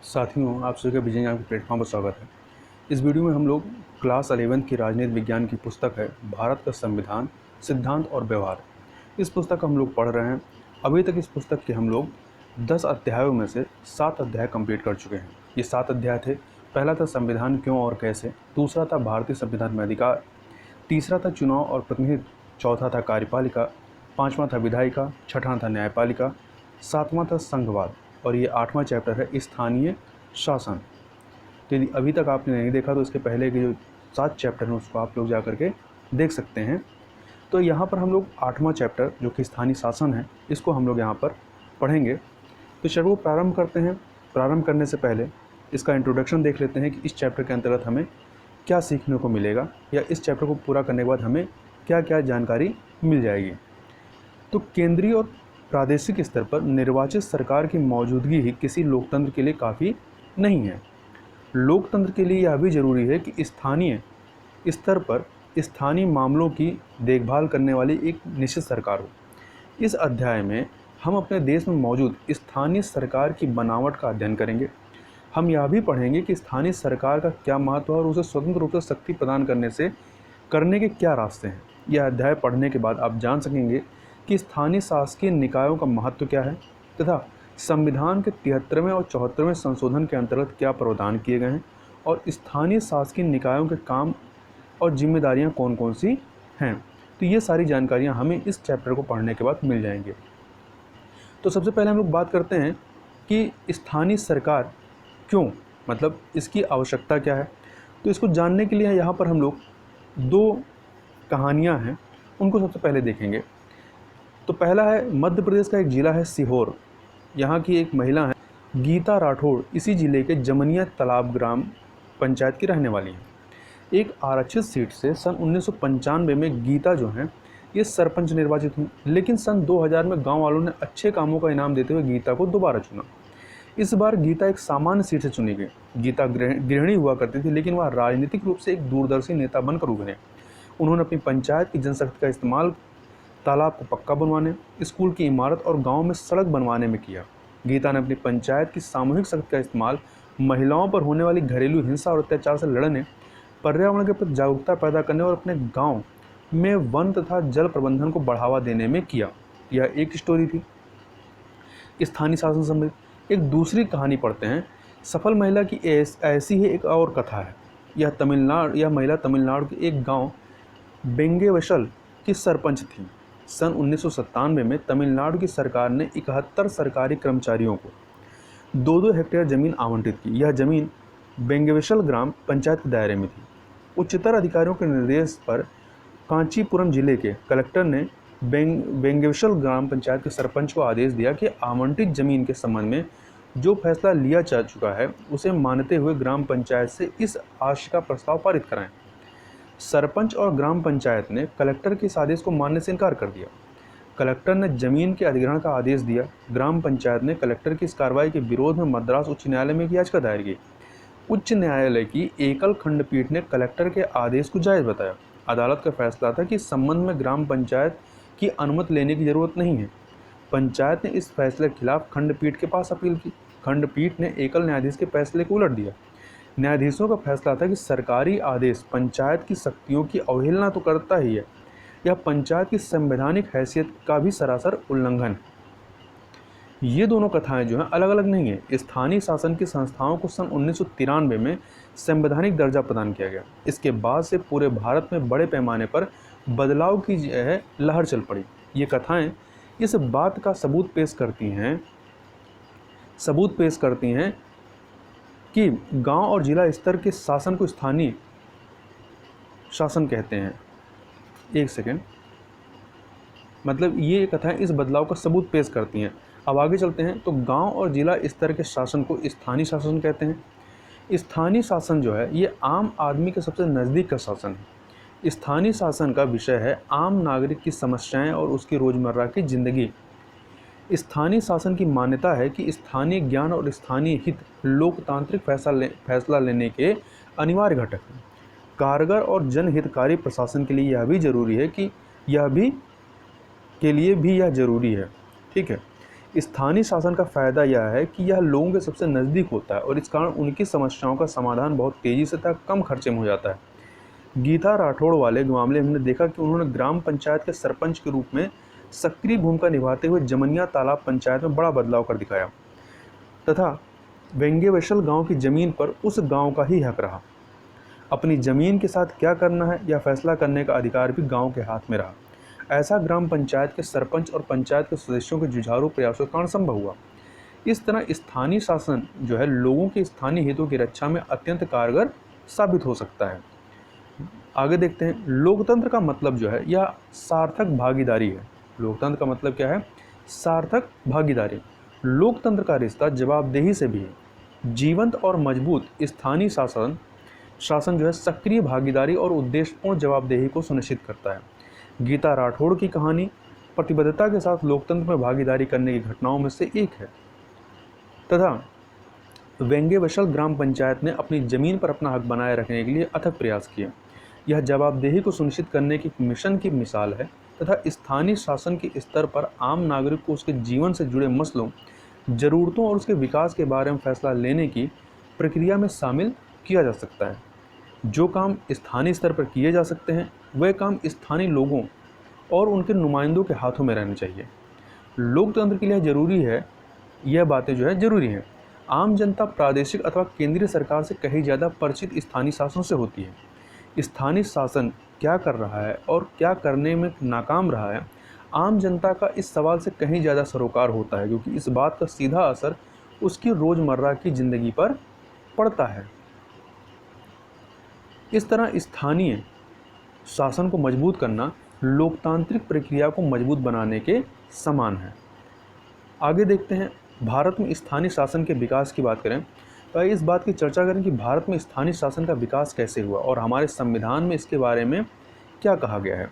साथियों, आप सभी का विजय ज्ञान के प्लेटफॉर्म पर स्वागत है। इस वीडियो में हम लोग क्लास 11 की राजनीति विज्ञान की पुस्तक है भारत का संविधान, सिद्धांत और व्यवहार। इस पुस्तक का हम लोग पढ़ रहे हैं। अभी तक इस पुस्तक के हम लोग 10 अध्यायों में से 7 अध्याय कंप्लीट कर चुके हैं। ये 7 अध्याय थे। पहला था संविधान क्यों और कैसे, दूसरा था भारतीय संविधान में अधिकार, तीसरा था चुनाव और प्रतिनिधित्व, चौथा था कार्यपालिका, पाँचवा था विधायिका, छठा था न्यायपालिका, सातवां था संघवाद और ये 8वां चैप्टर है स्थानीय शासन। तो यदि अभी तक आपने नहीं देखा तो इसके पहले के जो 7 चैप्टर हैं उसको आप लोग जा करके देख सकते हैं। तो यहाँ पर हम लोग 8वां चैप्टर जो कि स्थानीय शासन है, इसको हम लोग यहाँ पर पढ़ेंगे। तो चलो प्रारंभ करते हैं। प्रारंभ करने से पहले इसका इंट्रोडक्शन देख लेते हैं कि इस चैप्टर के अंतर्गत हमें क्या सीखने को मिलेगा या इस चैप्टर को पूरा करने के बाद हमें क्या क्या जानकारी मिल जाएगी। तो केंद्रीय और प्रादेशिक स्तर पर निर्वाचित सरकार की मौजूदगी ही किसी लोकतंत्र के लिए काफ़ी नहीं है। लोकतंत्र के लिए यह भी जरूरी है कि स्थानीय स्तर पर स्थानीय मामलों की देखभाल करने वाली एक निश्चित सरकार हो। इस अध्याय में हम अपने देश में मौजूद स्थानीय सरकार की बनावट का अध्ययन करेंगे। हम यह भी पढ़ेंगे कि स्थानीय सरकार का क्या महत्व है और उसे स्वतंत्र रूप से शक्ति प्रदान करने के क्या रास्ते हैं। यह अध्याय पढ़ने के बाद आप जान सकेंगे कि स्थानीय शासकीय निकायों का महत्व क्या है तथा संविधान के 73वें और 74वें संशोधन के अंतर्गत क्या प्रावधान किए गए हैं और स्थानीय शासकीय निकायों के काम और जिम्मेदारियां कौन कौन सी हैं। तो ये सारी जानकारियां हमें इस चैप्टर को पढ़ने के बाद मिल जाएंगे। तो सबसे पहले हम लोग बात करते हैं कि स्थानीय सरकार क्यों, मतलब इसकी आवश्यकता क्या है। तो इसको जानने के लिए यहाँ पर हम लोग 2 कहानियाँ हैं, उनको सबसे पहले देखेंगे। तो पहला है मध्य प्रदेश का एक ज़िला है सीहोर। यहाँ की एक महिला है गीता राठौड़, इसी ज़िले के जमनिया तालाब ग्राम पंचायत की रहने वाली हैं। एक आरक्षित सीट से सन 1995 में गीता जो हैं ये सरपंच निर्वाचित हुई, लेकिन सन 2000 में गांव वालों ने अच्छे कामों का इनाम देते हुए गीता को दोबारा चुना। इस बार गीता एक सामान्य सीट से चुनी गई। गीता गृहिणी हुआ करती थी, लेकिन वह राजनीतिक रूप से एक दूरदर्शी नेता बनकर उभरे। उन्होंने अपनी पंचायत की जनशक्ति का इस्तेमाल तालाब को पक्का बनवाने, स्कूल की इमारत और गांव में सड़क बनवाने में किया। गीता ने अपनी पंचायत की सामूहिक शक्ति का इस्तेमाल महिलाओं पर होने वाली घरेलू हिंसा और अत्याचार से लड़ने, पर्यावरण के प्रति जागरूकता पैदा करने और अपने गांव में वन तथा जल प्रबंधन को बढ़ावा देने में किया। यह एक स्टोरी थी स्थानीय शासन संबंधित। एक दूसरी कहानी पढ़ते हैं। सफल महिला की ऐसी ही एक और कथा है। यह महिला तमिलनाडु के एक गाँव बेंगेवशल की सरपंच थी। सन 1997 में तमिलनाडु की सरकार ने 71 सरकारी कर्मचारियों को 2-2 हेक्टेयर जमीन आवंटित की। यह जमीन बेंगेवशल ग्राम पंचायत के दायरे में थी। उच्चतर अधिकारियों के निर्देश पर कांचीपुरम जिले के कलेक्टर ने बेंगेवशल ग्राम पंचायत के सरपंच को आदेश दिया कि आवंटित जमीन के संबंध में जो फैसला लिया जा चुका है उसे मानते हुए ग्राम पंचायत से इस आशय का प्रस्ताव पारित कराएं। सरपंच और ग्राम पंचायत ने कलेक्टर के इस आदेश को मानने से इनकार कर दिया। कलेक्टर ने जमीन के अधिग्रहण का आदेश दिया। ग्राम पंचायत ने कलेक्टर की इस कार्रवाई के विरोध में मद्रास उच्च न्यायालय में एक याचिका दायर की। उच्च न्यायालय की एकल खंडपीठ ने कलेक्टर के आदेश को जायज़ बताया। अदालत का फैसला था कि इस संबंध में ग्राम पंचायत की अनुमति लेने की जरूरत नहीं है। पंचायत ने इस फैसले के खिलाफ खंडपीठ के पास अपील की। खंडपीठ ने एकल न्यायाधीश के फैसले को उलट दिया। न्यायाधीशों का फैसला था कि सरकारी आदेश पंचायत की शक्तियों की अवहेलना तो करता ही है, यह पंचायत की संवैधानिक हैसियत का भी सरासर उल्लंघन है। ये दोनों कथाएं जो हैं अलग अलग नहीं है। स्थानीय शासन की संस्थाओं को सन 1993 में संवैधानिक दर्जा प्रदान किया गया। इसके बाद से पूरे भारत में बड़े पैमाने पर बदलाव की लहर चल पड़ी। ये कथाएं इस बात का सबूत पेश करती हैं कि गांव और जिला स्तर के शासन को स्थानीय शासन कहते हैं। एक सेकेंड, मतलब ये कथाएं इस बदलाव का सबूत पेश करती हैं। अब आगे चलते हैं। तो गांव और जिला स्तर के शासन को स्थानीय शासन कहते हैं। स्थानीय शासन जो है ये आम आदमी के सबसे नज़दीक का शासन है। स्थानीय शासन का विषय है आम नागरिक की समस्याएं और उसकी रोज़मर्रा की जिंदगी। स्थानीय शासन की मान्यता है कि स्थानीय ज्ञान और स्थानीय हित लोकतांत्रिक फैसला लेने के अनिवार्य घटक हैं। कारगर और जनहितकारी प्रशासन के लिए यह भी जरूरी है कि यह जरूरी है। ठीक है। स्थानीय शासन का फ़ायदा यह है कि यह लोगों के सबसे नज़दीक होता है और इस कारण उनकी समस्याओं का समाधान बहुत तेज़ी से तथा कम खर्चे में हो जाता है। गीता राठौड़ वाले मामले में हमने देखा कि उन्होंने ग्राम पंचायत के सरपंच के रूप में सक्रिय भूमिका निभाते हुए जमनिया तालाब पंचायत में बड़ा बदलाव कर दिखाया तथा वेंगेवशल गांव की ज़मीन पर उस गांव का ही हक रहा। अपनी ज़मीन के साथ क्या करना है यह फैसला करने का अधिकार भी गांव के हाथ में रहा। ऐसा ग्राम पंचायत के सरपंच और पंचायत के सदस्यों के जुझारू प्रयासों के कारण संभव हुआ। इस तरह स्थानीय शासन जो है लोगों के स्थानीय हितों की रक्षा में अत्यंत कारगर साबित हो सकता है। आगे देखते हैं, लोकतंत्र का मतलब जो है यह सार्थक भागीदारी है। लोकतंत्र का मतलब क्या है? सार्थक भागीदारी। लोकतंत्र का रिश्ता जवाबदेही से भी है। जीवंत और मजबूत स्थानीय शासन जो है सक्रिय भागीदारी और उद्देश्यपूर्ण जवाबदेही को सुनिश्चित करता है। गीता राठौड़ की कहानी प्रतिबद्धता के साथ लोकतंत्र में भागीदारी करने की घटनाओं में से एक है तथा वेंगेवशल ग्राम पंचायत ने अपनी ज़मीन पर अपना हक बनाए रखने के लिए अथक प्रयास किए। यह जवाबदेही को सुनिश्चित करने के मिशन की मिसाल है तथा स्थानीय शासन के स्तर पर आम नागरिक को उसके जीवन से जुड़े मसलों, ज़रूरतों और उसके विकास के बारे में फैसला लेने की प्रक्रिया में शामिल किया जा सकता है। जो काम स्थानीय स्तर पर किए जा सकते हैं वह काम स्थानीय लोगों और उनके नुमाइंदों के हाथों में रहने चाहिए। लोकतंत्र के लिए ज़रूरी है, यह बातें जो है ज़रूरी हैं। आम जनता प्रादेशिक अथवा केंद्रीय सरकार से कहीं ज़्यादा परिचित स्थानीय शासन से होती है। स्थानीय शासन क्या कर रहा है और क्या करने में नाकाम रहा है, आम जनता का इस सवाल से कहीं ज़्यादा सरोकार होता है, क्योंकि इस बात का सीधा असर उसकी रोज़मर्रा की ज़िंदगी पर पड़ता है। इस तरह स्थानीय शासन को मजबूत करना लोकतांत्रिक प्रक्रिया को मजबूत बनाने के समान है। आगे देखते हैं, भारत में स्थानीय शासन के विकास की बात करें तो इस बात की चर्चा करें कि भारत में स्थानीय शासन का विकास कैसे हुआ और हमारे संविधान में इसके बारे में क्या कहा गया है।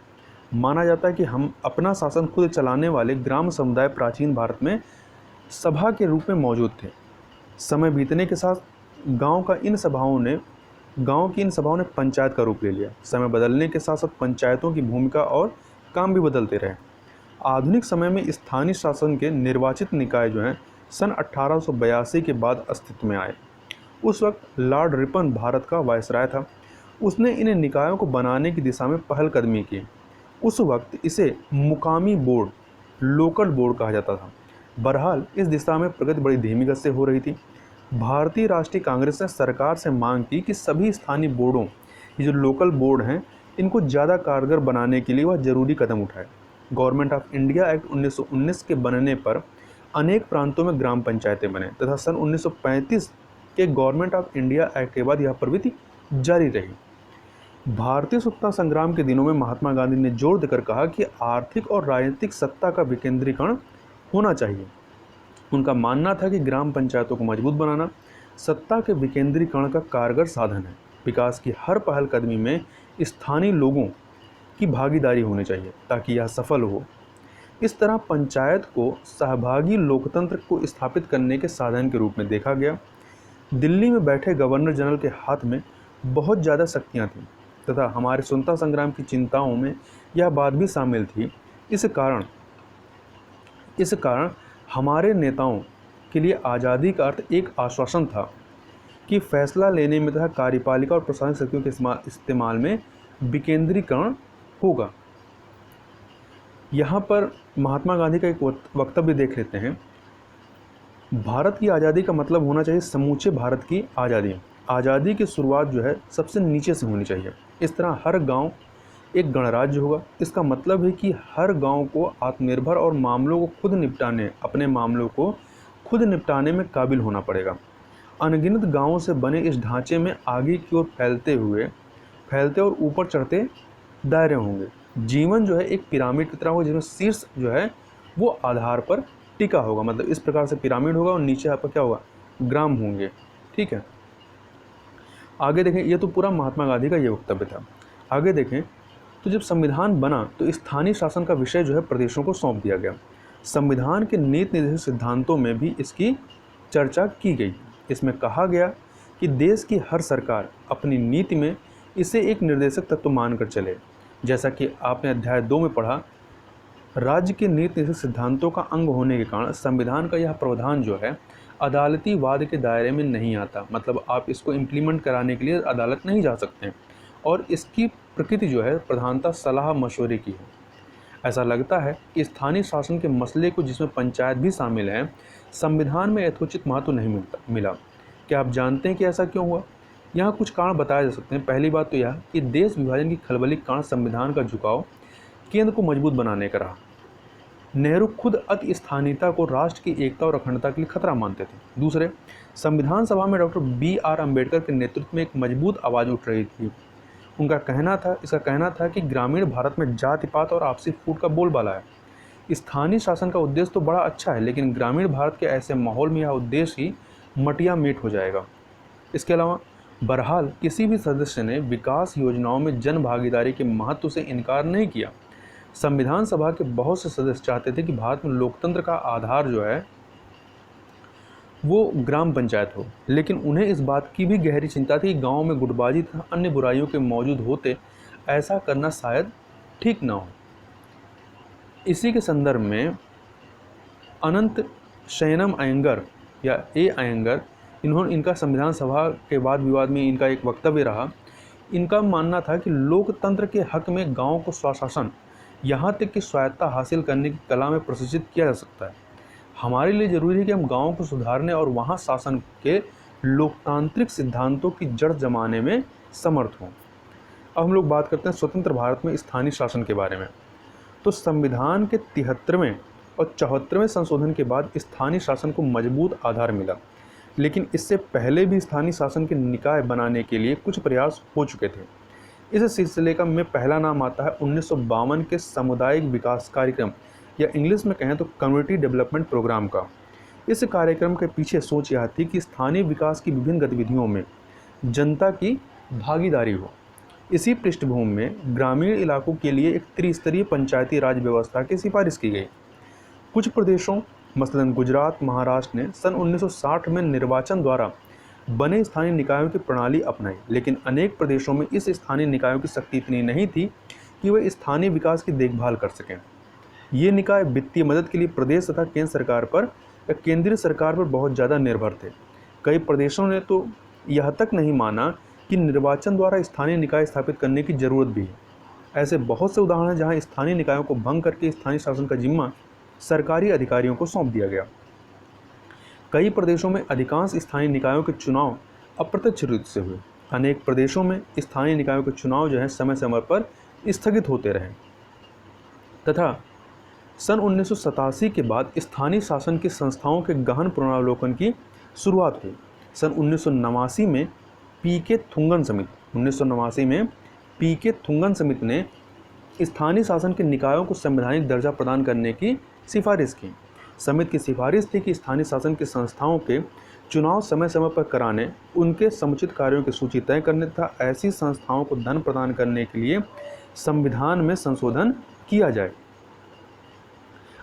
माना जाता है कि हम अपना शासन खुद चलाने वाले ग्राम समुदाय प्राचीन भारत में सभा के रूप में मौजूद थे। समय बीतने के साथ गांव की इन सभाओं ने पंचायत का रूप ले लिया। समय बदलने के साथ साथ पंचायतों की भूमिका और काम भी बदलते रहे। आधुनिक समय में स्थानीय शासन के निर्वाचित निकाय जो हैं सन 1882 के बाद अस्तित्व में आए। उस वक्त लॉर्ड रिपन भारत का वायसराय था। उसने इन निकायों को बनाने की दिशा में पहलकदमी की। उस वक्त इसे मुकामी बोर्ड, लोकल बोर्ड कहा जाता था। बहरहाल इस दिशा में प्रगति बड़ी धीमी गति से हो रही थी। भारतीय राष्ट्रीय कांग्रेस ने सरकार से मांग की कि सभी स्थानीय बोर्डों, ये जो लोकल बोर्ड हैं, इनको ज़्यादा कारगर बनाने के लिए वह जरूरी कदम उठाए। गवर्नमेंट ऑफ इंडिया एक्ट 1919 के बनने पर अनेक प्रांतों में ग्राम पंचायतें बने तथा सन 1935 के गवर्नमेंट ऑफ इंडिया एक्ट के बाद यह प्रवृत्ति जारी रही। भारतीय स्वतंत्रता संग्राम के दिनों में महात्मा गांधी ने जोर देकर कहा कि आर्थिक और राजनीतिक सत्ता का विकेंद्रीकरण होना चाहिए। उनका मानना था कि ग्राम पंचायतों को मजबूत बनाना सत्ता के विकेंद्रीकरण का कारगर साधन है। विकास की हर पहलकदमी में स्थानीय लोगों की भागीदारी होनी चाहिए ताकि यह सफल हो। इस तरह पंचायत को सहभागी लोकतंत्र को स्थापित करने के साधन के रूप में देखा गया। दिल्ली में बैठे गवर्नर जनरल के हाथ में बहुत ज़्यादा शक्तियाँ थीं तथा हमारे स्वतंत्रता संग्राम की चिंताओं में यह बात भी शामिल थी। इस कारण हमारे नेताओं के लिए आज़ादी का अर्थ एक आश्वासन था कि फैसला लेने में तथा कार्यपालिका और प्रशासनिक शक्तियों के इस्तेमाल में विकेंद्रीकरण होगा। यहाँ पर महात्मा गांधी का एक वक्तव्य देख लेते हैं। भारत की आज़ादी का मतलब होना चाहिए समूचे भारत की आज़ादी। आज़ादी की शुरुआत जो है सबसे नीचे से होनी चाहिए। इस तरह हर गांव एक गणराज्य होगा। इसका मतलब है कि हर गांव को आत्मनिर्भर और अपने मामलों को खुद निपटाने में काबिल होना पड़ेगा। अनगिनत गांवों से बने इस ढांचे में आगे की ओर फैलते और ऊपर चढ़ते दायरे होंगे। जीवन जो है एक पिरामिड की तरह होगा, जिसमें शीर्ष जो है वो आधार पर टिका होगा। मतलब इस प्रकार से पिरामिड होगा और नीचे यहाँ पर क्या होगा, ग्राम होंगे। ठीक है, आगे देखें। ये तो पूरा महात्मा गांधी का ये वक्तव्य था। आगे देखें तो जब संविधान बना तो स्थानीय शासन का विषय जो है प्रदेशों को सौंप दिया गया। संविधान के नीति निर्देशक सिद्धांतों में भी इसकी चर्चा की गई। इसमें कहा गया कि देश की हर सरकार अपनी नीति में इसे एक निर्देशक तत्व मानकर चले। जैसा कि आपने अध्याय 2 में पढ़ा, राज्य के नीति निश्चित सिद्धांतों का अंग होने के कारण संविधान का यह प्रावधान जो है अदालती वाद के दायरे में नहीं आता। मतलब आप इसको इम्प्लीमेंट कराने के लिए अदालत नहीं जा सकते हैं और इसकी प्रकृति जो है प्रधानता सलाह मशवरे की है। ऐसा लगता है कि स्थानीय शासन के मसले को, जिसमें पंचायत भी शामिल है, संविधान में यथोचित महत्व नहीं मिला। क्या आप जानते हैं कि ऐसा क्यों हुआ? यहाँ कुछ कारण बताए जा सकते हैं। पहली बात तो यह कि देश विभाजन की खलबली के कारण संविधान का झुकाव केंद्र को मजबूत बनाने का रहा। नेहरू खुद अति स्थानीयता को राष्ट्र की एकता और अखंडता के लिए खतरा मानते थे। दूसरे, संविधान सभा में डॉक्टर B.R. अम्बेडकर के नेतृत्व में एक मजबूत आवाज़ उठ रही थी। इसका कहना था कि ग्रामीण भारत में जाति पात और आपसी फूट का बोलबाला है। स्थानीय शासन का उद्देश्य तो बड़ा अच्छा है, लेकिन ग्रामीण भारत के ऐसे माहौल में यह उद्देश्य ही मटिया मेट हो जाएगा। इसके अलावा बहरहाल किसी भी सदस्य ने विकास योजनाओं में जन भागीदारी के महत्व से इनकार नहीं किया। संविधान सभा के बहुत से सदस्य चाहते थे कि भारत में लोकतंत्र का आधार जो है वो ग्राम पंचायत हो, लेकिन उन्हें इस बात की भी गहरी चिंता थी कि गाँव में गुटबाजी तथा अन्य बुराइयों के मौजूद होते ऐसा करना शायद ठीक न हो। इसी के संदर्भ में अनंत शयनम अयंगर या अयंगर, इनका संविधान सभा के वाद विवाद में इनका एक वक्तव्य रहा। इनका मानना था कि लोकतंत्र के हक में गाँव को स्वशासन, यहाँ तक कि स्वायत्तता हासिल करने की कला में प्रशिक्षित किया जा सकता है। हमारे लिए ज़रूरी है कि हम गाँव को सुधारने और वहाँ शासन के लोकतांत्रिक सिद्धांतों की जड़ जमाने में समर्थ हों। अब हम लोग बात करते हैं स्वतंत्र भारत में स्थानीय शासन के बारे में। तो संविधान के 73वें और 74वें संशोधन के बाद स्थानीय शासन को मजबूत आधार मिला, लेकिन इससे पहले भी स्थानीय शासन के निकाय बनाने के लिए कुछ प्रयास हो चुके थे। इस सिलसिले का में पहला नाम आता है 1952 के सामुदायिक विकास कार्यक्रम, या इंग्लिश में कहें तो कम्युनिटी डेवलपमेंट प्रोग्राम का। इस कार्यक्रम के पीछे सोच यह थी कि स्थानीय विकास की विभिन्न गतिविधियों में जनता की भागीदारी हो। इसी पृष्ठभूमि में ग्रामीण इलाकों के लिए एक त्रिस्तरीय पंचायती राज व्यवस्था की सिफारिश की गई। कुछ प्रदेशों मसलन गुजरात, महाराष्ट्र ने सन 1960 में निर्वाचन द्वारा बने स्थानीय निकायों की प्रणाली अपनाई, लेकिन अनेक प्रदेशों में इस स्थानीय निकायों की शक्ति इतनी नहीं थी कि वे स्थानीय विकास की देखभाल कर सकें। ये निकाय वित्तीय मदद के लिए प्रदेश तथा केंद्र सरकार पर या केंद्रीय सरकार पर बहुत ज़्यादा निर्भर थे। कई प्रदेशों ने तो यह तक नहीं माना कि निर्वाचन द्वारा स्थानीय निकाय स्थापित करने की जरूरत भी है। ऐसे बहुत से उदाहरण हैं जहां स्थानीय निकायों को भंग करके स्थानीय शासन का जिम्मा सरकारी अधिकारियों को सौंप दिया गया। कई प्रदेशों में अधिकांश स्थानीय निकायों के चुनाव अप्रत्यक्ष रूप से हुए। अनेक प्रदेशों में स्थानीय निकायों के चुनाव जो है समय समय पर स्थगित होते रहे तथा सन 1987 के बाद स्थानीय शासन की संस्थाओं के गहन पुनरावलोकन की शुरुआत हुई। सन 1989 में पीके थुंगन समिति ने स्थानीय शासन के निकायों को संवैधानिक दर्जा प्रदान करने की सिफारिश की। समिति की सिफारिश थी कि स्थानीय शासन की संस्थाओं के चुनाव समय समय पर कराने, उनके समुचित कार्यों की सूची तय करने तथा ऐसी संस्थाओं को धन प्रदान करने के लिए संविधान में संशोधन किया जाए।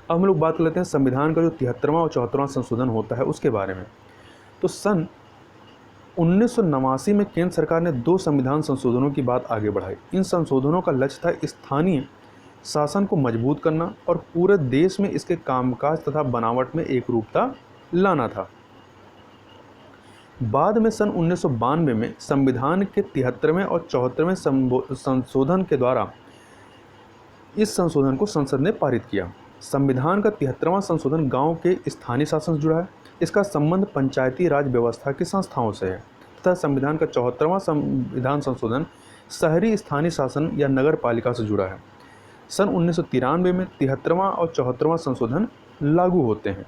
अब हम लोग बात कर लेते हैं संविधान का जो 73वां और 74वां संशोधन होता है उसके बारे में। तो सन 1989 में केंद्र सरकार ने 2 संविधान संशोधनों की बात आगे बढ़ाई। इन संशोधनों का लक्ष्य था स्थानीय शासन को मजबूत करना और पूरे देश में इसके कामकाज तथा बनावट में एक रूपता लाना था। बाद में सन 1992 में संविधान के 73वें और 74वें संशोधन के द्वारा इस संशोधन को संसद ने पारित किया। संविधान का 73वां संशोधन गांव के स्थानीय शासन से जुड़ा है। इसका संबंध पंचायती राज व्यवस्था की संस्थाओं से है तथा संविधान का 74वां संविधान संशोधन शहरी स्थानीय शासन या नगर पालिका से जुड़ा है। सन 1993 में 73वां और 74वां संशोधन लागू होते हैं।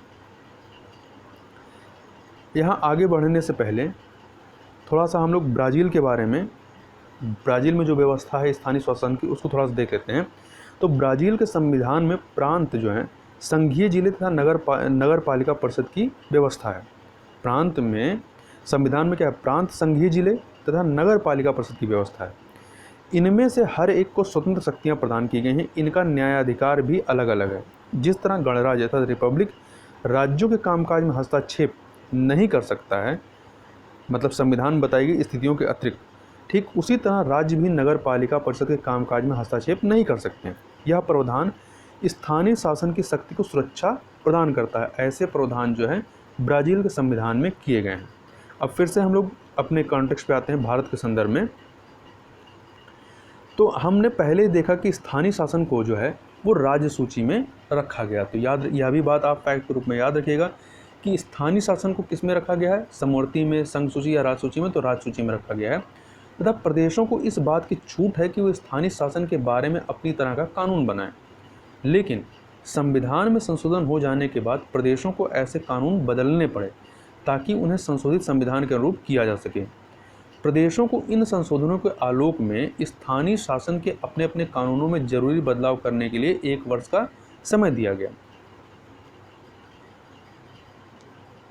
यहाँ आगे बढ़ने से पहले थोड़ा सा हम लोग ब्राज़ील के बारे में, ब्राज़ील में जो व्यवस्था है स्थानीय शासन की, उसको थोड़ा सा देख लेते हैं। तो ब्राज़ील के संविधान में प्रांत जो है संघीय जिले तथा नगर पालिका परिषद की व्यवस्था है। प्रांत में संविधान में क्या है, प्रांत, संघीय जिले तथा नगर पालिका परिषद की व्यवस्था है। इनमें से हर एक को स्वतंत्र शक्तियां प्रदान की गई हैं। इनका न्यायाधिकार भी अलग अलग है। जिस तरह गणराज्य अर्थात रिपब्लिक राज्यों के कामकाज में हस्तक्षेप नहीं कर सकता है, मतलब संविधान बताई गई स्थितियों के अतिरिक्त, ठीक उसी तरह राज्य भी नगर पालिका परिषद के कामकाज में हस्तक्षेप नहीं कर सकते हैं। यह प्रावधान स्थानीय शासन की शक्ति को सुरक्षा प्रदान करता है। ऐसे प्रावधान जो है ब्राज़ील के संविधान में किए गए हैं। अब फिर से हम लोग अपने कॉन्टेक्स्ट पे आते हैं भारत के संदर्भ में। तो हमने पहले ही देखा कि स्थानीय शासन को जो है वो राज्य सूची में रखा गया। तो यह भी बात आप फैक्ट के रूप में याद रखिएगा कि स्थानीय शासन को किस में रखा गया है, समवर्ती में, संघ सूची या राज्य सूची में। तो राज्य सूची में रखा गया है तथा प्रदेशों को इस बात की छूट है कि वो स्थानीय शासन के बारे में अपनी तरह का कानून बनाएं। लेकिन संविधान में संशोधन हो जाने के बाद प्रदेशों को ऐसे कानून बदलने पड़े ताकि उन्हें संशोधित संविधान के अनुरूप किया जा सके। प्रदेशों को इन संशोधनों के आलोक में स्थानीय शासन के अपने अपने कानूनों में जरूरी बदलाव करने के लिए 1 वर्ष का समय दिया गया।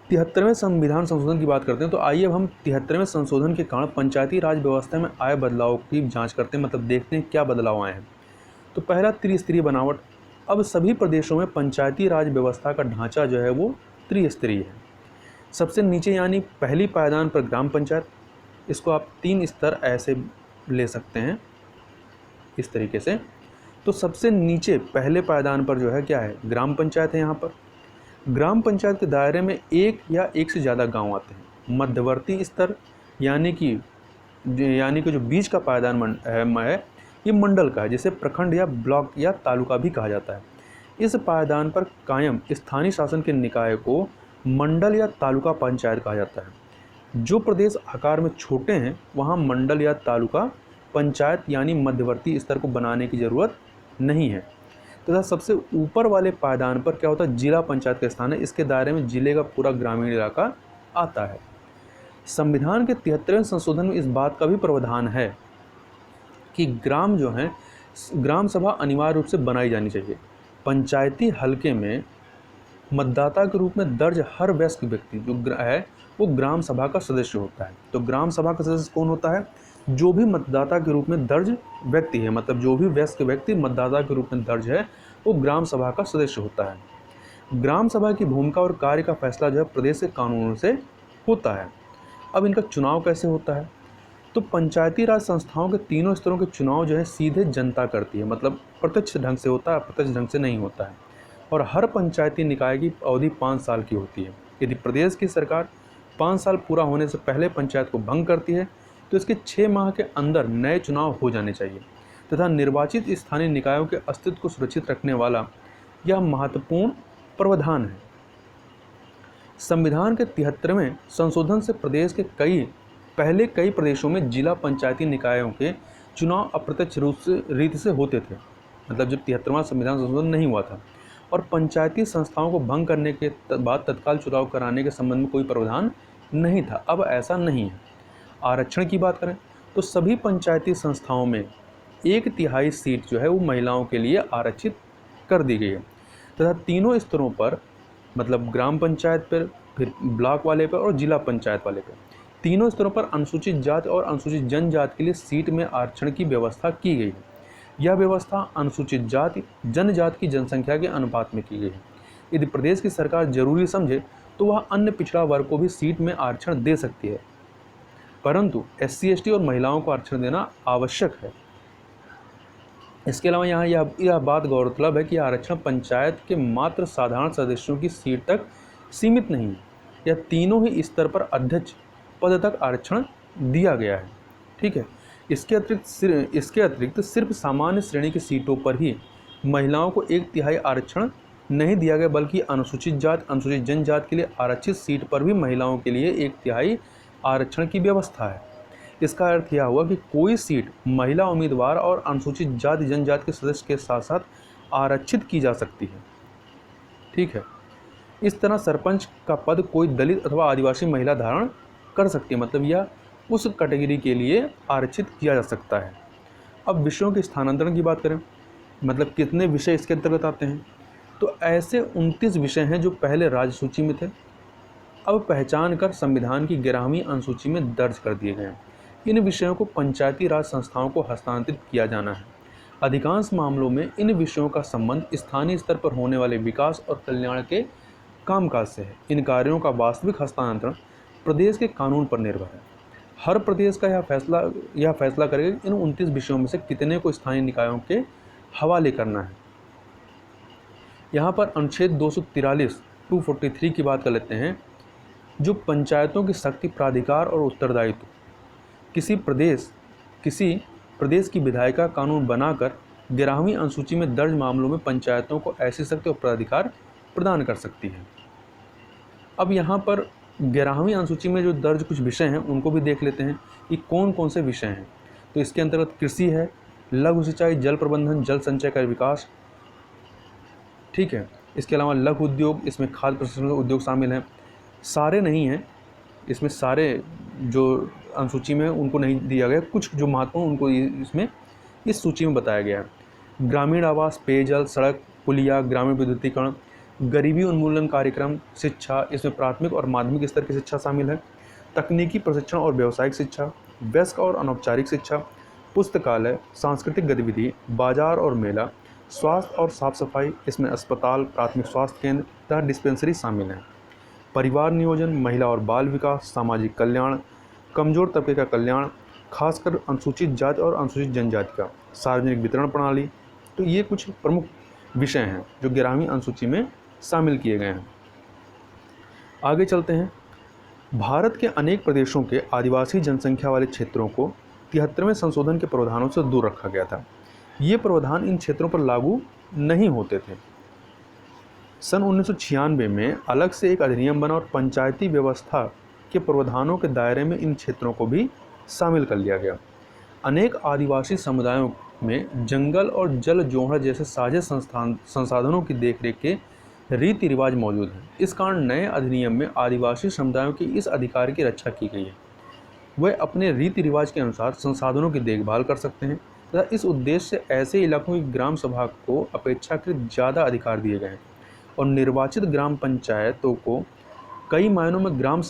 73वें संविधान संशोधन की बात करते हैं। तो आइए अब हम 73वें संशोधन के कारण पंचायती राज व्यवस्था में आए बदलाव की जांच करते हैं, मतलब देखते हैं क्या बदलाव आए हैं। तो पहला, त्रिस्तरीय बनावट। अब सभी प्रदेशों में पंचायती राज व्यवस्था का ढांचा जो है वो त्रिस्तरीय है। सबसे नीचे यानी पहली पायदान पर ग्राम पंचायत, इसको आप 3 स्तर ऐसे ले सकते हैं इस तरीके से। तो सबसे नीचे पहले पायदान पर जो है क्या है, ग्राम पंचायत है। यहाँ पर ग्राम पंचायत के दायरे में एक या एक से ज़्यादा गांव आते हैं। मध्यवर्ती स्तर यानी कि जो बीच का पायदान है ये मंडल का है, जिसे प्रखंड या ब्लॉक या तालुका भी कहा जाता है। इस पायदान पर कायम स्थानीय शासन के निकाय को मंडल या तालुका पंचायत कहा जाता है। जो प्रदेश आकार में छोटे हैं वहाँ मंडल या तालुका पंचायत यानी मध्यवर्ती स्तर को बनाने की ज़रूरत नहीं है। तथा सबसे ऊपर वाले पायदान पर क्या होता है, जिला पंचायत का स्थान है। इसके दायरे में जिले का पूरा ग्रामीण इलाका आता है। संविधान के 73वें संशोधन में इस बात का भी प्रावधान है कि ग्राम सभा अनिवार्य रूप से बनाई जानी चाहिए। पंचायती हलके में मतदाता के रूप में दर्ज हर वयस्क व्यक्ति जो है वो ग्राम सभा का सदस्य होता है। तो ग्राम सभा का सदस्य कौन होता है, जो भी मतदाता के रूप में दर्ज व्यक्ति है, मतलब जो भी वयस्क व्यक्ति मतदाता के रूप में दर्ज है वो ग्राम सभा का सदस्य होता है। ग्राम सभा की भूमिका और कार्य का फैसला जो है प्रदेश के कानूनों से होता है। अब इनका चुनाव कैसे होता है, तो पंचायती राज संस्थाओं के तीनों स्तरों के चुनाव जो है सीधे जनता करती है, मतलब प्रत्यक्ष ढंग से होता है, अप्रत्यक्ष ढंग से नहीं होता है। और हर पंचायती निकाय की अवधि 5 साल की होती है। यदि प्रदेश की सरकार 5 साल पूरा होने से पहले पंचायत को भंग करती है तो इसके 6 माह के अंदर नए चुनाव हो जाने चाहिए तथा निर्वाचित स्थानीय निकायों के अस्तित्व को सुरक्षित रखने वाला यह महत्वपूर्ण प्रावधान है। संविधान के 73वें संशोधन से प्रदेश के कई प्रदेशों में जिला पंचायती निकायों के चुनाव अप्रत्यक्ष रीति से होते थे, मतलब जब 73वां संविधान संशोधन नहीं हुआ था, और पंचायती संस्थाओं को भंग करने के बाद तत्काल चुनाव कराने के संबंध में कोई प्रावधान नहीं था। अब ऐसा नहीं है। आरक्षण की बात करें तो सभी पंचायती संस्थाओं में 1/3 सीट जो है वो महिलाओं के लिए आरक्षित कर दी गई है तथा तीनों स्तरों पर, मतलब ग्राम पंचायत पर, फिर ब्लॉक वाले पर और जिला पंचायत वाले पर, तीनों स्तरों पर अनुसूचित जाति और अनुसूचित जनजाति के लिए सीट में आरक्षण की व्यवस्था की गई है। यह व्यवस्था अनुसूचित जाति जनजाति की जनसंख्या के अनुपात में की गई है। यदि प्रदेश की सरकार जरूरी समझे तो वह अन्य पिछड़ा वर्ग को भी सीट में आरक्षण दे सकती है, परंतु SC ST और महिलाओं को आरक्षण देना आवश्यक है। इसके अलावा यहाँ यह बात गौरतलब है कि आरक्षण पंचायत के मात्र साधारण सदस्यों की सीट तक सीमित नहीं है। यह तीनों ही स्तर पर अध्यक्ष पद तक आरक्षण दिया गया है। ठीक है। इसके अतिरिक्त सिर्फ सामान्य श्रेणी की सीटों पर ही महिलाओं को 1/3 आरक्षण नहीं दिया गया, बल्कि अनुसूचित जाति अनुसूचित जनजाति के लिए आरक्षित सीट पर भी महिलाओं के लिए 1/3 आरक्षण की व्यवस्था है। इसका अर्थ यह हुआ कि कोई सीट महिला उम्मीदवार और अनुसूचित जाति जनजाति के सदस्य के साथ साथ आरक्षित की जा सकती है। ठीक है। इस तरह सरपंच का पद कोई दलित अथवा आदिवासी महिला धारण कर सकती है, मतलब यह उस कैटेगरी के लिए आरक्षित किया जा सकता है। अब विषयों के स्थानांतरण की बात करें, मतलब कितने विषय इसके अंतर्गत आते हैं, तो ऐसे 29 विषय हैं जो पहले राज्य सूची में थे, अब पहचान कर संविधान की 11वीं अनुसूची में दर्ज कर दिए गए हैं। इन विषयों को पंचायती राज संस्थाओं को हस्तांतरित किया जाना है। अधिकांश मामलों में इन विषयों का संबंध स्थानीय स्तर पर होने वाले विकास और कल्याण के कामकाज से है। इन कार्यों का वास्तविक हस्तांतरण प्रदेश के कानून पर निर्भर है। हर प्रदेश का यह फैसला करेगा कि इन 29 विषयों में से कितने को स्थानीय निकायों के हवाले करना है। यहाँ पर अनुच्छेद 243 243 की बात कर लेते हैं, जो पंचायतों की शक्ति, प्राधिकार और उत्तरदायित्व। किसी प्रदेश की विधायिका कानून बनाकर 11वीं अनुसूची में दर्ज मामलों में पंचायतों को ऐसी शक्ति और प्राधिकार प्रदान कर सकती है। अब यहाँ पर 11वीं अनुसूची में जो दर्ज कुछ विषय हैं उनको भी देख लेते हैं कि कौन कौन से विषय हैं। तो इसके अंतर्गत कृषि है, लघु सिंचाई, जल प्रबंधन, जल संचय का विकास, ठीक है। इसके अलावा लघु उद्योग, इसमें खाद्य प्रसंस्करण उद्योग शामिल हैं। सारे नहीं हैं, इसमें सारे जो अनुसूची में उनको नहीं दिया गया, कुछ जो महत्वपूर्ण उनको इसमें इस सूची में बताया गया है। ग्रामीण आवास, पेयजल, सड़क, पुलिया, ग्रामीण विद्युतीकरण, गरीबी उन्मूलन कार्यक्रम, शिक्षा, इसमें प्राथमिक और माध्यमिक स्तर की शिक्षा शामिल है। तकनीकी प्रशिक्षण और व्यावसायिक शिक्षा, वयस्क और अनौपचारिक शिक्षा, पुस्तकालय, सांस्कृतिक गतिविधि, बाजार और मेला, स्वास्थ्य और साफ सफाई, इसमें अस्पताल, प्राथमिक स्वास्थ्य केंद्र तथा डिस्पेंसरी शामिल हैं। परिवार नियोजन, महिला और बाल विकास, सामाजिक कल्याण, कमजोर तबके का कल्याण, खासकर अनुसूचित जाति और अनुसूचित जनजाति का, सार्वजनिक वितरण प्रणाली। तो ये कुछ प्रमुख विषय हैं जो 11वीं अनुसूची में शामिल किए गए हैं। आगे चलते हैं। भारत के अनेक प्रदेशों के आदिवासी जनसंख्या वाले क्षेत्रों को 73वें संशोधन के प्रावधानों से दूर रखा गया था। ये प्रावधान इन क्षेत्रों पर लागू नहीं होते थे। सन 1996 में अलग से एक अधिनियम बना और पंचायती व्यवस्था के प्रावधानों के दायरे में इन क्षेत्रों को भी शामिल कर लिया गया। अनेक आदिवासी समुदायों में जंगल और जल जोहड़ जैसे साझे संसाधनों की देखरेख के रीति रिवाज मौजूद हैं। इस कारण नए अधिनियम में आदिवासी समुदायों के इस अधिकार की रक्षा की गई है। वे अपने रीति रिवाज के अनुसार संसाधनों की देखभाल कर सकते हैं तथा इस उद्देश्य से ऐसे इलाकों की ग्राम सभा को अपेक्षाकृत ज़्यादा अधिकार दिए गए हैं और निर्वाचित ग्राम पंचायतों को कई मायनों में ग्राम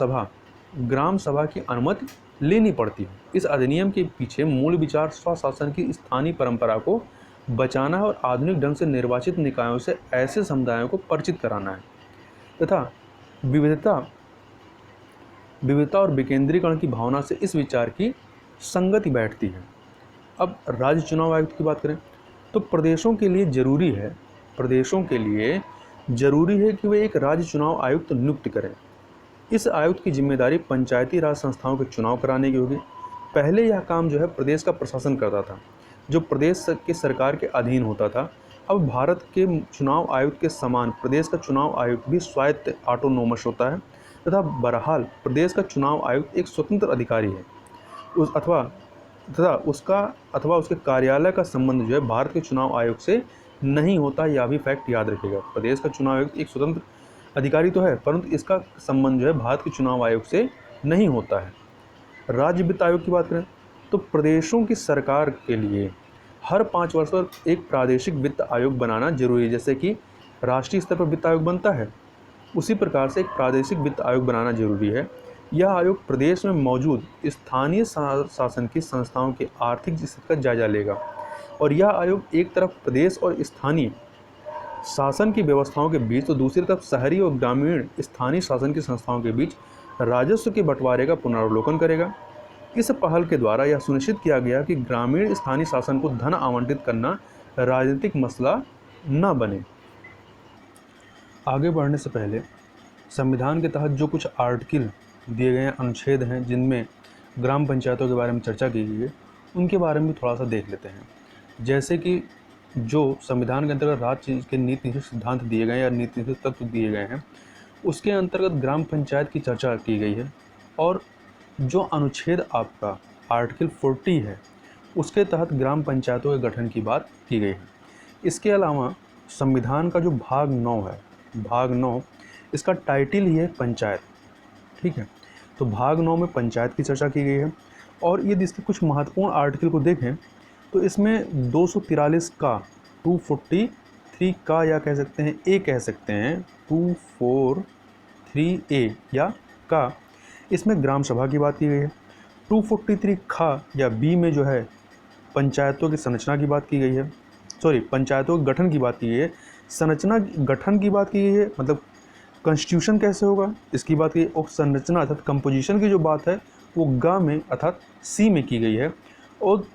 सभा की अनुमति लेनी पड़ती है। इस अधिनियम के पीछे मूल विचार स्वशासन की स्थानीय परंपरा को बचाना है और आधुनिक ढंग से निर्वाचित निकायों से ऐसे समुदायों को परिचित कराना है तथा विविधता और विकेंद्रीकरण की भावना से इस विचार की संगति बैठती है। अब राज्य चुनाव आयुक्त की बात करें तो प्रदेशों के लिए जरूरी है कि वे एक राज्य चुनाव आयुक्त नियुक्त करें। इस आयुक्त की जिम्मेदारी पंचायती राज संस्थाओं के चुनाव कराने की होगी। पहले यह काम जो है प्रदेश का प्रशासन करता था, जो प्रदेश के सरकार के अधीन होता था। अब भारत के चुनाव आयुक्त के समान प्रदेश का चुनाव आयुक्त भी स्वायत्त ऑटोनोमस होता है तथा बहरहाल प्रदेश का चुनाव आयुक्त एक स्वतंत्र अधिकारी है अथवा उसके कार्यालय का संबंध जो है भारत के चुनाव आयोग से नहीं होता। यह भी फैक्ट याद रखिएगा। प्रदेश का चुनाव आयुक्त एक स्वतंत्र अधिकारी तो है, परंतु इसका संबंध जो है भारत के चुनाव आयोग से नहीं होता है। राज्य वित्त आयोग की बात करें तो प्रदेशों की सरकार के लिए हर 5 वर्ष पर एक प्रादेशिक वित्त आयोग बनाना जरूरी है। जैसे कि राष्ट्रीय स्तर पर वित्त आयोग बनता है, उसी प्रकार से एक प्रादेशिक वित्त आयोग बनाना जरूरी है। यह आयोग प्रदेश में मौजूद स्थानीय शासन की संस्थाओं की आर्थिक स्थिति का जायजा लेगा और यह आयोग एक तरफ प्रदेश और स्थानीय शासन की व्यवस्थाओं के बीच तो दूसरी तरफ शहरी और ग्रामीण स्थानीय शासन की संस्थाओं के बीच राजस्व के बंटवारे का पुनरावलोकन करेगा। इस पहल के द्वारा यह सुनिश्चित किया गया कि ग्रामीण स्थानीय शासन को धन आवंटित करना राजनीतिक मसला न बने। आगे बढ़ने से पहले संविधान के तहत जो कुछ आर्टिकल दिए गए हैं, अनुच्छेद हैं, जिनमें ग्राम पंचायतों के बारे में चर्चा की गई है, उनके बारे में थोड़ा सा देख लेते हैं। जैसे कि जो संविधान के अंतर्गत राज्य के नीति सिद्धांत दिए गए या नीति तत्व दिए गए हैं, उसके अंतर्गत ग्राम पंचायत की चर्चा की गई है और जो अनुच्छेद आपका आर्टिकल 40 है उसके तहत ग्राम पंचायतों के गठन की बात की गई है। इसके अलावा संविधान का जो भाग 9 है, भाग 9 इसका टाइटल ही है पंचायत, ठीक है। तो भाग 9 में पंचायत की चर्चा की गई है और यदि इसके कुछ महत्वपूर्ण आर्टिकल को देखें तो इसमें 243 का 243 का या कह सकते हैं ए कह सकते हैं 243A या का, इसमें ग्राम सभा की बात की गई है। 243 खा या बी में जो है पंचायतों की संरचना की बात की गई है, पंचायतों के गठन की बात की गई है। संरचना गठन की बात की गई है, मतलब कॉन्स्टिट्यूशन कैसे होगा इसकी बात की, और संरचना अर्थात कंपोजिशन की जो बात है वो ग में अर्थात सी में की गई है। और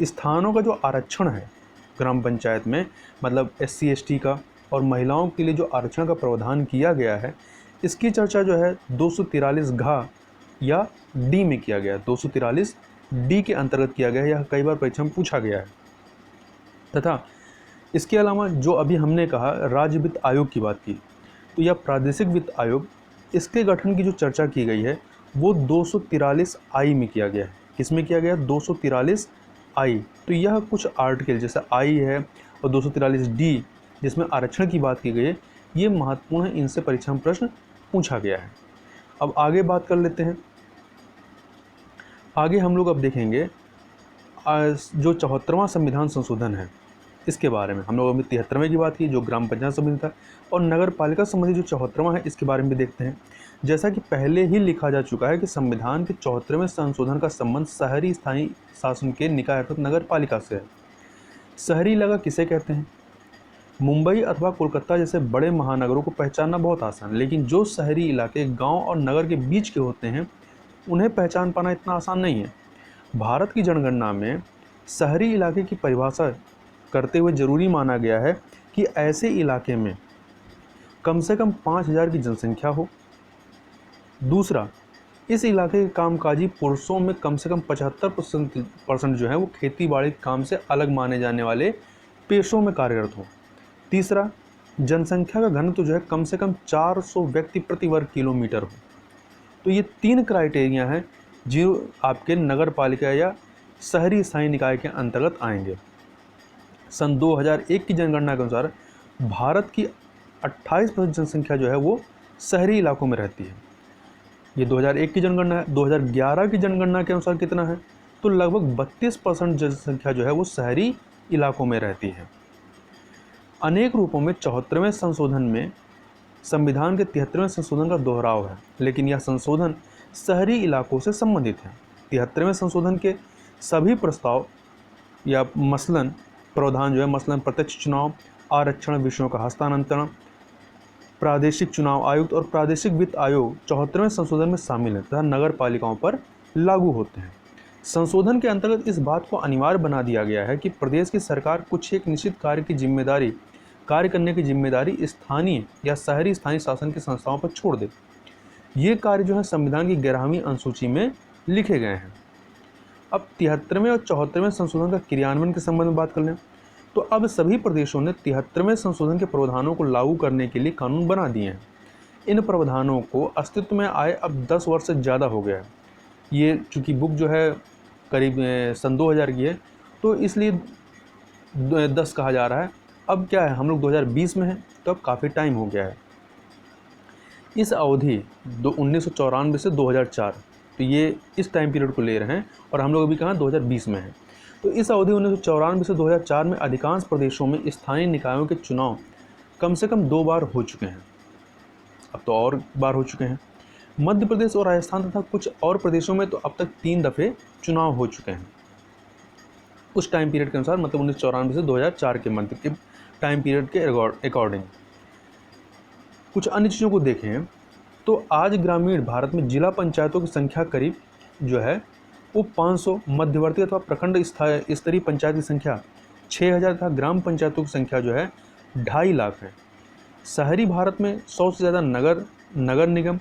स्थानों का जो आरक्षण है ग्राम पंचायत में, मतलब SC ST का और महिलाओं के लिए जो आरक्षण का प्रावधान किया गया है, इसकी चर्चा जो है 243 घ या डी में किया गया है। 243 डी के अंतर्गत किया गया है। यह कई बार परीक्षा में पूछा गया है। तथा इसके अलावा जो अभी हमने कहा राज्य वित्त आयोग की बात की, तो यह प्रादेशिक वित्त आयोग, इसके गठन की जो चर्चा की गई है वो 243 आई में किया गया है। किसमें किया गया? 243 आई। तो यह कुछ आर्टिकल जैसे आई है और 243 डी जिसमें आरक्षण की बात की गई है, ये महत्वपूर्ण है, इनसे परीक्षा में प्रश्न पूछा गया है। अब आगे बात कर लेते हैं। आगे हम लोग अब देखेंगे जो 74वां संविधान संशोधन है, इसके बारे में। हम लोग अभी 73वें की बात की जो ग्राम पंचायत संबंधी था, और नगर पालिका संबंधी जो 74वां है इसके बारे में भी देखते हैं। जैसा कि पहले ही लिखा जा चुका है कि संविधान के 74वें संशोधन का संबंध शहरी स्थानीय शासन के निकाय अर्थात नगर पालिका से है। शहरी इलाका किसे कहते हैं? मुंबई अथवा कोलकाता जैसे बड़े महानगरों को पहचानना बहुत आसान है, लेकिन जो शहरी इलाके गाँव और नगर के बीच के होते हैं उन्हें पहचान पाना इतना आसान नहीं है। भारत की जनगणना में शहरी इलाके की परिभाषा करते हुए जरूरी माना गया है कि ऐसे इलाके में कम से कम 5000 की जनसंख्या हो। दूसरा, इस इलाके के कामकाजी पुरुषों में कम से कम 75% जो है वो खेती बाड़ी काम से अलग माने जाने वाले पेशों में कार्यरत हो। तीसरा, जनसंख्या का घनत्व जो है कम से कम 400 व्यक्ति प्रति वर्ग किलोमीटर हो। तो ये 3 क्राइटेरिया हैं जो आपके नगर पालिका या शहरी स्थानीय निकाय के अंतर्गत आएंगे। सन 2001 की जनगणना के अनुसार भारत की 28% जनसंख्या जो है वो शहरी इलाकों में रहती है। ये 2001 की जनगणना है। 2011 की जनगणना के अनुसार कितना है? तो लगभग 32% जनसंख्या जो है वो शहरी इलाकों में रहती है। अनेक रूपों में 74वें संशोधन में संविधान के 73वें संशोधन का दोहराव है, लेकिन यह संशोधन शहरी इलाकों से संबंधित है। 73वें संशोधन के सभी प्रस्ताव या मसलन प्रावधान जो है, मसलन प्रत्यक्ष चुनाव, आरक्षण, विषयों का हस्तांतरण, प्रादेशिक चुनाव आयुक्त और प्रादेशिक वित्त आयोग 74वें संशोधन में शामिल है तथा नगर पालिकाओं पर लागू होते हैं। संशोधन के अंतर्गत इस बात को अनिवार्य बना दिया गया है कि प्रदेश की सरकार कुछ एक निश्चित कार्य करने की जिम्मेदारी स्थानीय या शहरी स्थानीय शासन की संस्थाओं पर छोड़ दे। ये कार्य जो है संविधान की 11वीं अनुसूची में लिखे गए हैं। अब 73वें और 74वें संशोधन का क्रियान्वयन के संबंध में बात कर लें तो अब सभी प्रदेशों ने 73वें संशोधन के प्रावधानों को लागू करने के लिए कानून बना दिए हैं। इन प्रावधानों को अस्तित्व में आए अब 10 वर्ष से ज़्यादा हो गया है। ये चूँकि बुक जो है करीब सन 2000 की है, तो इसलिए 10 कहा जा रहा है। अब क्या है, हम लोग 2020 में हैं, तो अब काफ़ी टाइम हो गया है। इस अवधि 1994 से 2004, तो ये इस टाइम पीरियड को ले रहे हैं और हम लोग अभी कहाँ 2020 में हैं। तो इस अवधि 1994 से 2004 में अधिकांश प्रदेशों में स्थानीय निकायों के चुनाव कम से कम 2 बार हो चुके हैं। अब तो और बार हो चुके हैं। मध्य प्रदेश और राजस्थान तथा कुछ और प्रदेशों में तो अब तक 3 दफ़े चुनाव हो चुके हैं उस टाइम पीरियड के अनुसार, मतलब 1994 से 2004 के मध्य के टाइम पीरियड के अकॉर्डिंग। कुछ अन्य चीज़ों को देखें तो आज ग्रामीण भारत में जिला पंचायतों की संख्या करीब जो है वो 500, मध्यवर्ती अथवा प्रखंड स्तरीय पंचायत की संख्या 6000 तथा ग्राम पंचायतों की संख्या जो है 2.5 लाख है। शहरी भारत में 100 से ज़्यादा नगर निगम,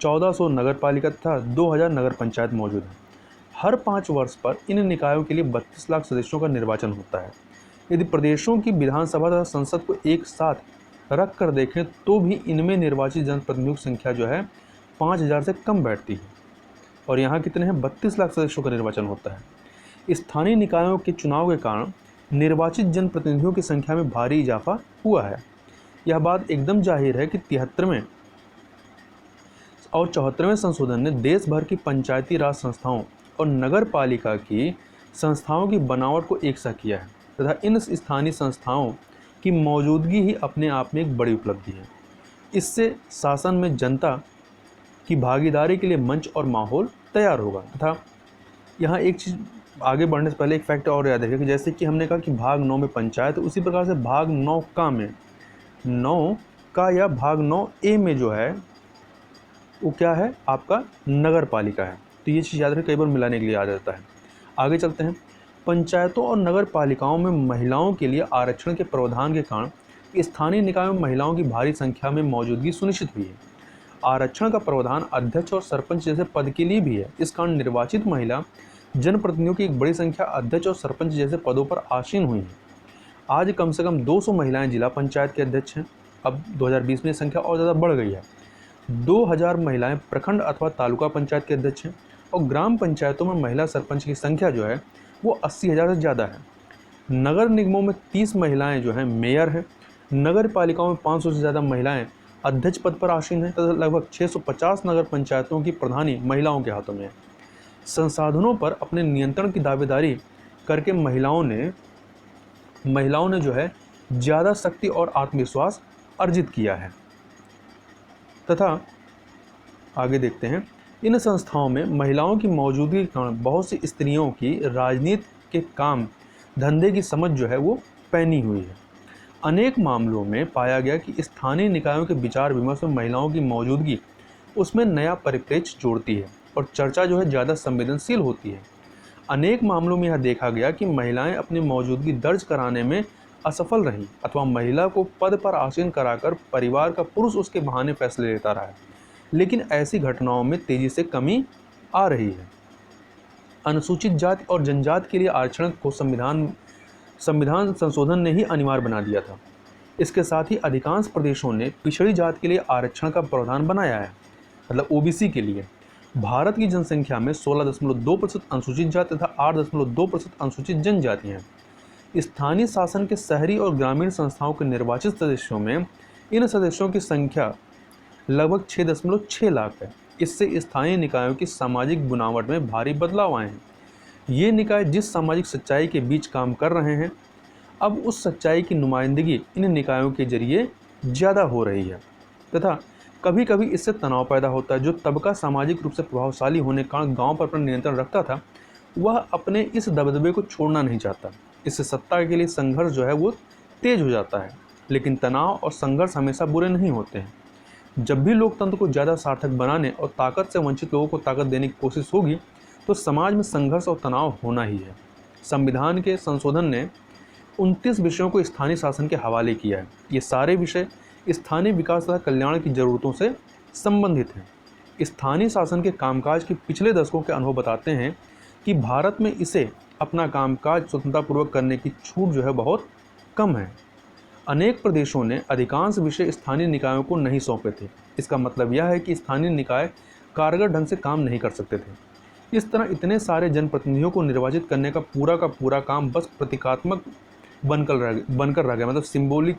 1400 नगर पालिका तथा 2000 नगर पंचायत मौजूद हैं। हर 5 वर्ष पर इन निकायों के लिए 32 लाख सदस्यों का निर्वाचन होता है। यदि प्रदेशों की विधानसभा तथा संसद को एक साथ रख कर देखें तो भी इनमें निर्वाचित जनप्रतिनिधियों की संख्या जो है 5000 से कम बैठती है, और यहाँ कितने हैं, 32 लाख सदस्यों का निर्वाचन होता है। स्थानीय निकायों के चुनाव के कारण निर्वाचित जनप्रतिनिधियों की संख्या में भारी इजाफा हुआ है। यह बात एकदम जाहिर है कि 73वें और 74वें संशोधन ने देश भर की पंचायती राज संस्थाओं और नगर पालिका की संस्थाओं की बनावट को एक सा किया है तथा इन स्थानीय संस्थाओं की मौजूदगी ही अपने आप में एक बड़ी उपलब्धि है। इससे शासन में जनता की भागीदारी के लिए मंच और माहौल तैयार होगा। तथा यहाँ एक चीज़ आगे बढ़ने से पहले एक फैक्ट और याद रखिए कि जैसे कि हमने कहा कि भाग 9 में पंचायत, उसी प्रकार से भाग 9 का में 9 का या भाग 9A में जो है वो क्या है, आपका नगर पालिका है। तो ये चीज़ याद रखें, कई बार मिलाने के लिए आ जाता है। आगे चलते हैं। पंचायतों और नगर पालिकाओं में महिलाओं के लिए आरक्षण के प्रावधान के कारण स्थानीय निकायों में महिलाओं की भारी संख्या में मौजूदगी सुनिश्चित हुई है। आरक्षण का प्रावधान अध्यक्ष और सरपंच जैसे पद के लिए भी है। इस कारण निर्वाचित महिला जनप्रतिनिधियों की एक बड़ी संख्या अध्यक्ष और सरपंच जैसे पदों पर आसीन हुई है। आज कम से कम 200 महिलाएं जिला पंचायत के अध्यक्ष हैं। अब 2020 में संख्या और ज़्यादा बढ़ गई है। 2000 महिलाएं प्रखंड अथवा तालुका पंचायत के अध्यक्ष हैं और ग्राम पंचायतों में महिला सरपंच की संख्या जो है वो 80,000 से ज़्यादा है। नगर निगमों में 30 महिलाएं जो हैं मेयर हैं। नगर पालिकाओं में 500 से ज़्यादा महिलाएं अध्यक्ष पद पर आसीन हैं तथा लगभग 650 नगर पंचायतों की प्रधानी महिलाओं के हाथों में है। संसाधनों पर अपने नियंत्रण की दावेदारी करके महिलाओं ने जो है ज़्यादा शक्ति और आत्मविश्वास अर्जित किया है। तथा आगे देखते हैं, इन संस्थाओं में महिलाओं की मौजूदगी के कारण बहुत सी स्त्रियों की राजनीति के काम धंधे की समझ जो है वो पैनी हुई है। अनेक मामलों में पाया गया कि स्थानीय निकायों के विचार विमर्श में महिलाओं की मौजूदगी उसमें नया परिप्रेक्ष्य जोड़ती है और चर्चा जो है ज़्यादा संवेदनशील होती है। अनेक मामलों में यह देखा गया कि महिलाएं अपनी मौजूदगी दर्ज कराने में असफल रहीं अथवा महिला को पद पर आसीन कराकर परिवार का पुरुष उसके बहाने फैसले लेता रहा है। लेकिन ऐसी घटनाओं में तेजी से कमी आ रही है। अनुसूचित जाति और जनजाति के लिए आरक्षण को संविधान संशोधन ने ही अनिवार्य बना दिया था। इसके साथ ही अधिकांश प्रदेशों ने पिछड़ी जाति के लिए आरक्षण का प्रावधान बनाया है, मतलब ओबीसी के लिए। भारत की जनसंख्या में 16.2% अनुसूचित जाति तथा 8.2% अनुसूचित जनजाति हैं। स्थानीय शासन के शहरी और ग्रामीण संस्थाओं के निर्वाचित सदस्यों में इन सदस्यों की संख्या लगभग 6.6 लाख है। इससे स्थानीय निकायों की सामाजिक बनावट में भारी बदलाव आए हैं। ये निकाय जिस सामाजिक सच्चाई के बीच काम कर रहे हैं, अब उस सच्चाई की नुमाइंदगी इन निकायों के जरिए ज़्यादा हो रही है तथा कभी कभी इससे तनाव पैदा होता है। जो तबका सामाजिक रूप से प्रभावशाली होने के कारण गाँव पर अपना नियंत्रण रखता था, वह अपने इस दबदबे को छोड़ना नहीं चाहता। इससे सत्ता के लिए संघर्ष जो है वो तेज हो जाता है। लेकिन तनाव और संघर्ष हमेशा बुरे नहीं होते हैं। जब भी लोकतंत्र को ज़्यादा सार्थक बनाने और ताकत से वंचित लोगों को ताकत देने की कोशिश होगी तो समाज में संघर्ष और तनाव होना ही है। संविधान के संशोधन ने 29 विषयों को स्थानीय शासन के हवाले किया है। ये सारे विषय स्थानीय विकास तथा कल्याण की ज़रूरतों से संबंधित हैं। स्थानीय शासन के कामकाज के पिछले दशकों के अनुभव बताते हैं कि भारत में इसे अपना कामकाज स्वतंत्रतापूर्वक करने की छूट जो है बहुत कम है। अनेक प्रदेशों ने अधिकांश विषय स्थानीय निकायों को नहीं सौंपे थे। इसका मतलब यह है कि स्थानीय निकाय कारगर ढंग से काम नहीं कर सकते थे। इस तरह इतने सारे जनप्रतिनिधियों को निर्वाचित करने का पूरा काम बस प्रतीकात्मक बनकर रह गया, मतलब सिंबॉलिक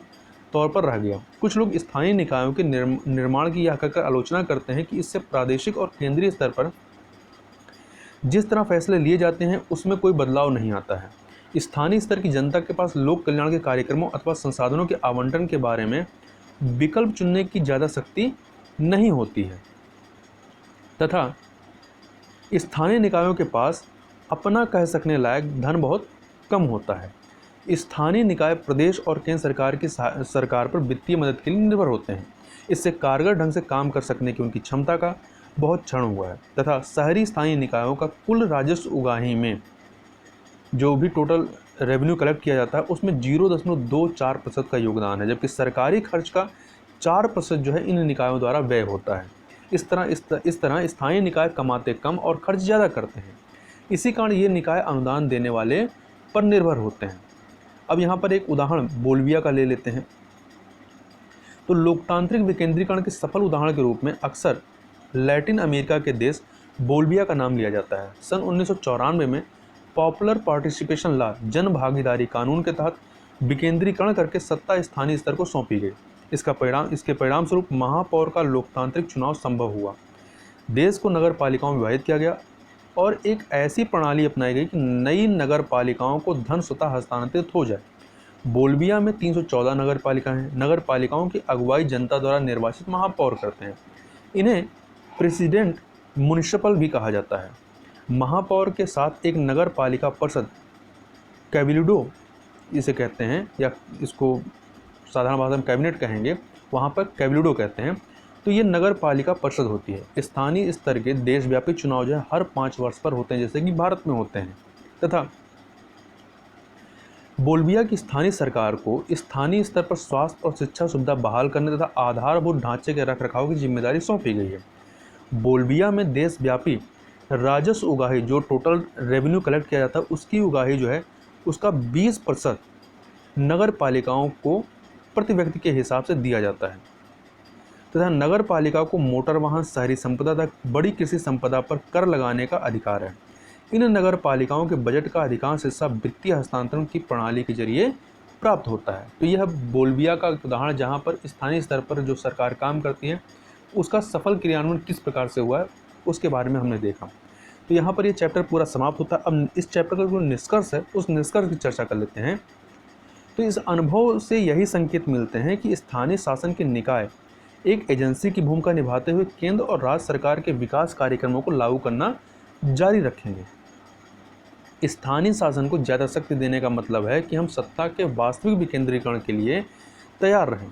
तौर पर रह गया। कुछ लोग स्थानीय निकायों के निर्माण की यह कहकर आलोचना करते हैं कि इससे प्रादेशिक और केंद्रीय स्तर पर जिस तरह फैसले लिए जाते हैं उसमें कोई बदलाव नहीं आता है। स्थानीय स्तर की जनता के पास लोक कल्याण के कार्यक्रमों अथवा संसाधनों के आवंटन के बारे में विकल्प चुनने की ज़्यादा शक्ति नहीं होती है तथा स्थानीय निकायों के पास अपना कह सकने लायक धन बहुत कम होता है। स्थानीय निकाय प्रदेश और केंद्र सरकार पर वित्तीय मदद के लिए निर्भर होते हैं। इससे कारगर ढंग से काम कर सकने की उनकी क्षमता का बहुत क्षरण हुआ है तथा शहरी स्थानीय निकायों का कुल राजस्व उगाही में जो भी टोटल रेवेन्यू कलेक्ट किया जाता है उसमें 0.24% का योगदान है, जबकि सरकारी खर्च का 4% जो है इन निकायों द्वारा व्यय होता है। इस तरह स्थानीय निकाय कमाते कम और खर्च ज़्यादा करते हैं। इसी कारण ये निकाय अनुदान देने वाले पर निर्भर होते हैं। अब यहाँ पर एक उदाहरण बोल्विया का ले लेते हैं। तो लोकतांत्रिक विकेंद्रीकरण के सफल उदाहरण के रूप में अक्सर लैटिन अमेरिका के देश बोल्विया का नाम लिया जाता है। सन 1994 में पॉपुलर पार्टिसिपेशन लॉ जन भागीदारी कानून के तहत विकेंद्रीकरण करके सत्ता स्थानीय स्तर को सौंपी गई। इसके परिणाम स्वरूप महापौर का लोकतांत्रिक चुनाव संभव हुआ। देश को नगर पालिकाओं में विभाजित किया गया और एक ऐसी प्रणाली अपनाई गई कि नई नगर पालिकाओं को धन स्वतः हस्तांतरित हो जाए। बोल्विया में 314 नगर पालिकाएं हैं। नगर पालिकाओं की अगुवाई जनता द्वारा निर्वाचित महापौर करते हैं। इन्हें प्रेसिडेंट म्युनिसिपल भी कहा जाता है। महापौर के साथ एक नगर पालिका परिषद कैबिनेटो इसे कहते हैं, या इसको साधारण भाषा में कैबिनेट कहेंगे, वहाँ पर कैबिनेटो कहते हैं। तो ये नगर पालिका परिषद होती है। स्थानीय स्तर के देशव्यापी चुनाव जो है हर 5 वर्ष पर होते हैं, जैसे कि भारत में होते हैं। तथा बोल्बिया की स्थानीय सरकार को स्थानीय स्तर पर स्वास्थ्य और शिक्षा सुविधा बहाल करने तथा आधारभूत ढांचे के रखरखाव की जिम्मेदारी सौंपी गई है। बोल्बिया में देशव्यापी राजस्व उगाही, जो टोटल रेवेन्यू कलेक्ट किया जाता है उसकी उगाही जो है उसका 20% नगर पालिकाओं को प्रति व्यक्ति के हिसाब से दिया जाता है तथा नगर पालिका को मोटर वाहन, शहरी संपदा तक बड़ी कृषि संपदा पर कर लगाने का अधिकार है। इन नगर पालिकाओं के बजट का अधिकांश हिस्सा वित्तीय हस्तांतरण की प्रणाली के जरिए प्राप्त होता है। तो यह बोल्बिया का उदाहरण जहाँ पर स्थानीय स्तर पर जो सरकार काम करती है उसका सफल क्रियान्वयन किस प्रकार से हुआ है उसके बारे में हमने देखा। तो यहाँ पर ये चैप्टर पूरा समाप्त होता है। अब इस चैप्टर का जो निष्कर्ष है उस निष्कर्ष की चर्चा कर लेते हैं। तो इस अनुभव से यही संकेत मिलते हैं कि स्थानीय शासन के निकाय एक एजेंसी की भूमिका निभाते हुए केंद्र और राज्य सरकार के विकास कार्यक्रमों को लागू करना जारी रखेंगे। स्थानीय शासन को ज़्यादा शक्ति देने का मतलब है कि हम सत्ता के वास्तविक विकेंद्रीकरण के लिए तैयार रहें।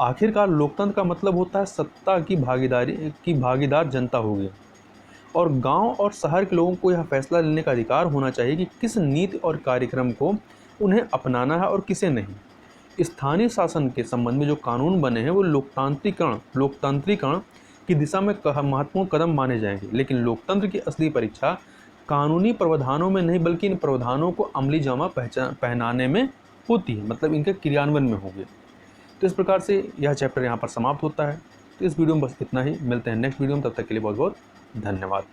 आखिरकार लोकतंत्र का मतलब होता है सत्ता की भागीदार जनता होगी और गांव और शहर के लोगों को यह फैसला लेने का अधिकार होना चाहिए कि किस नीति और कार्यक्रम को उन्हें अपनाना है और किसे नहीं। स्थानीय शासन के संबंध में जो कानून बने हैं वो लोकतांत्रिकरण की दिशा में महत्वपूर्ण कदम माने जाएंगे, लेकिन लोकतंत्र की असली परीक्षा कानूनी प्रावधानों में नहीं बल्कि इन प्रावधानों को अमली जामा पहनाने में होती है, मतलब इनके क्रियान्वयन में होगी। तो इस प्रकार से यह चैप्टर यहाँ पर समाप्त होता है। तो इस वीडियो में बस इतना ही, मिलते हैं नेक्स्ट वीडियो में, तब तक के लिए बहुत बहुत धन्यवाद।